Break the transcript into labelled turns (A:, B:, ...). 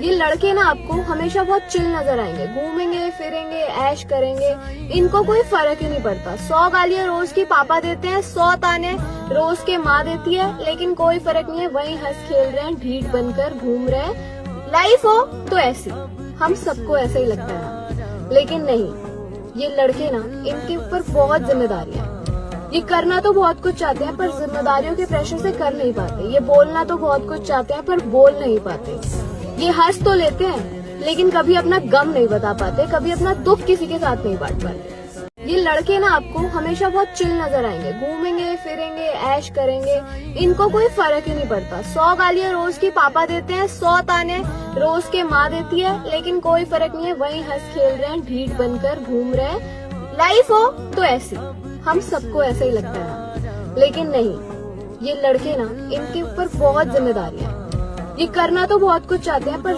A: ये लड़के ना आपको हमेशा बहुत चिल नजर आएंगे, घूमेंगे फिरेंगे ऐश करेंगे, इनको कोई फर्क ही नहीं पड़ता। 100 गालियां रोज की पापा देते हैं, 100 ताने रोज के माँ देती है, लेकिन कोई फर्क नहीं है, वही हंस खेल रहे हैं, ढीठ बनकर घूम रहे हैं। लाइफ हो तो ऐसी, हम सबको ऐसा ही लगता है ना, लेकिन नहीं, ये लड़के ना, इनके ऊपर बहुत जिम्मेदारी है। ये करना तो बहुत कुछ चाहते हैं पर जिम्मेदारियों के प्रेशर से कर नहीं पाते। ये बोलना तो बहुत कुछ चाहते हैं पर बोल नहीं पाते। ये हंस तो लेते हैं लेकिन कभी अपना गम नहीं बता पाते, कभी अपना दुख किसी के साथ नहीं बांट पाते। ये लड़के ना आपको हमेशा बहुत चिल नजर आएंगे, घूमेंगे फिरेंगे ऐश करेंगे, इनको कोई फर्क ही नहीं पड़ता। 100 गालियां रोज की पापा देते हैं, 100 ताने रोज के माँ देती है, लेकिन कोई फर्क नहीं है, वही हंस खेल रहे हैं, ढीठ बनकर घूम रहे हैं। लाइफ हो तो ऐसी, हम सबको ऐसा ही लगता है ना, लेकिन नहीं, ये लड़के ना, इनके ऊपर बहुत जिम्मेदारी है। ये करना तो बहुत कुछ चाहते हैं पर